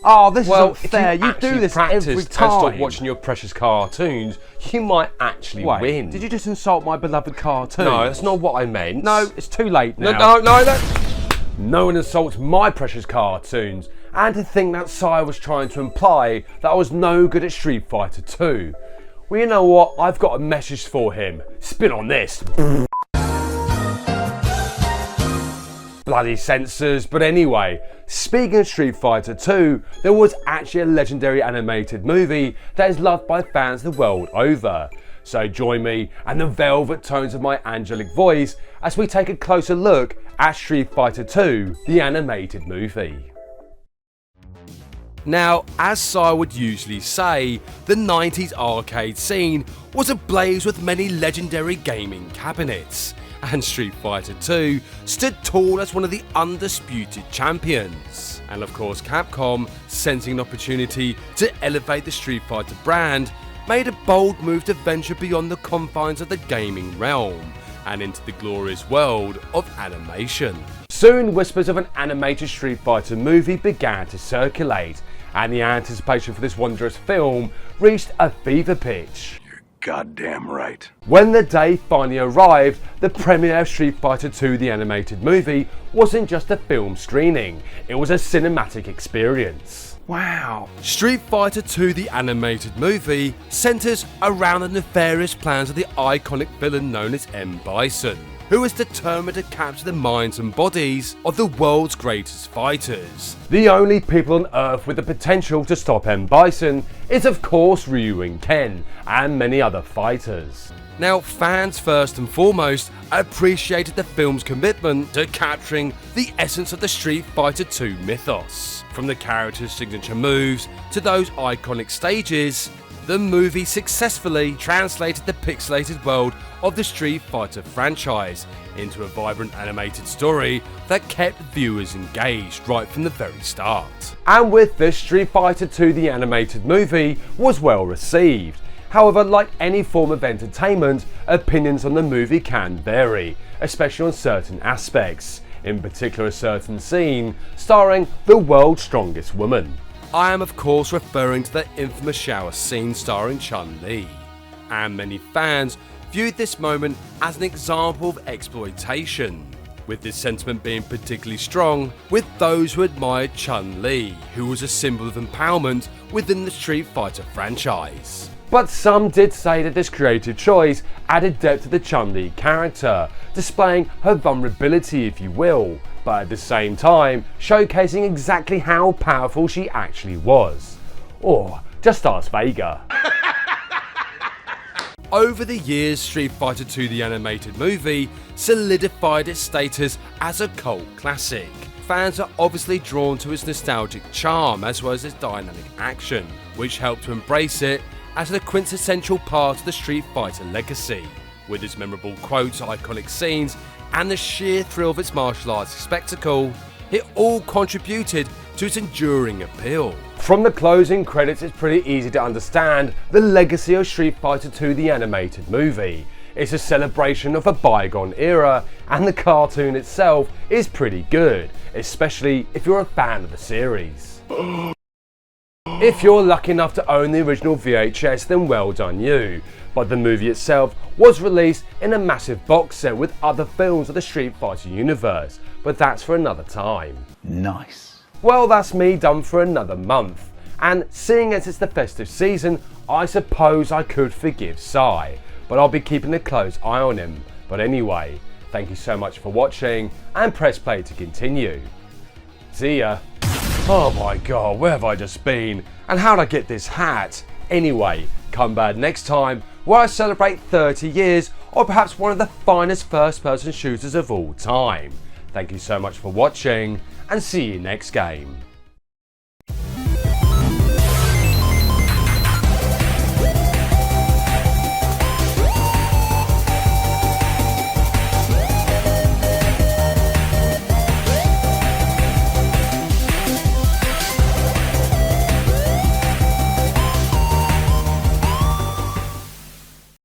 Oh, this Well, isn't fair. if you You do this practice every and time. stop watching your precious cartoons, you might actually Wait, win. did you just insult my beloved cartoon? No, that's not what I meant. No, it's too late now. No one insults my precious cartoons. And to think that Sire was trying to imply that I was no good at Street Fighter 2. Well, you know what? I've got a message for him. Spin on this. Bloody censors. But anyway, speaking of Street Fighter 2, there was actually a legendary animated movie that is loved by fans the world over. So join me and the velvet tones of my angelic voice as we take a closer look at Street Fighter 2, the animated movie. Now, as Sire would usually say, the 90s arcade scene was ablaze with many legendary gaming cabinets, and Street Fighter 2 stood tall as one of the undisputed champions. And of course, Capcom, sensing an opportunity to elevate the Street Fighter brand, made a bold move to venture beyond the confines of the gaming realm and into the glorious world of animation. Soon, whispers of an animated Street Fighter movie began to circulate, and the anticipation for this wondrous film reached a fever pitch. You're goddamn right. When the day finally arrived, the premiere of Street Fighter 2 the animated movie wasn't just a film screening, it was a cinematic experience. Wow. Street Fighter 2 the animated movie centres around the nefarious plans of the iconic villain known as M. Bison, who is determined to capture the minds and bodies of the world's greatest fighters. The only people on Earth with the potential to stop M. Bison is of course Ryu and Ken, and many other fighters. Now, fans first and foremost appreciated the film's commitment to capturing the essence of the Street Fighter 2 mythos. From the characters' signature moves to those iconic stages, the movie successfully translated the pixelated world of the Street Fighter franchise into a vibrant animated story that kept viewers engaged right from the very start. And with this, Street Fighter 2 the animated movie was well received. However, like any form of entertainment, opinions on the movie can vary, especially on certain aspects, in particular a certain scene starring the world's strongest woman. I am of course referring to the infamous shower scene starring Chun-Li, and many fans viewed this moment as an example of exploitation, with this sentiment being particularly strong with those who admired Chun-Li, who was a symbol of empowerment within the Street Fighter franchise. But some did say that this creative choice added depth to the Chun-Li character, displaying her vulnerability if you will, but at the same time showcasing exactly how powerful she actually was. Or just ask Vega. Over the years, Street Fighter 2 the animated movie solidified its status as a cult classic. Fans are obviously drawn to its nostalgic charm as well as its dynamic action, which helped to embrace it as a quintessential part of the Street Fighter legacy. With its memorable quotes, iconic scenes, and the sheer thrill of its martial arts spectacle, it all contributed to its enduring appeal. From the closing credits, it's pretty easy to understand the legacy of Street Fighter 2 the animated movie. It's a celebration of a bygone era, and the cartoon itself is pretty good, especially if you're a fan of the series. If you're lucky enough to own the original VHS, then well done you. But the movie itself was released in a massive box set with other films of the Street Fighter universe, but that's for another time. Nice. Well, that's me done for another month, and seeing as it's the festive season, I suppose I could forgive Sai, but I'll be keeping a close eye on him. But anyway, thank you so much for watching, and press play to continue. See ya. Oh my god, where have I just been? And how'd I get this hat? Anyway, come back next time where I celebrate 30 years or perhaps one of the finest first-person shooters of all time. Thank you so much for watching and see you next game.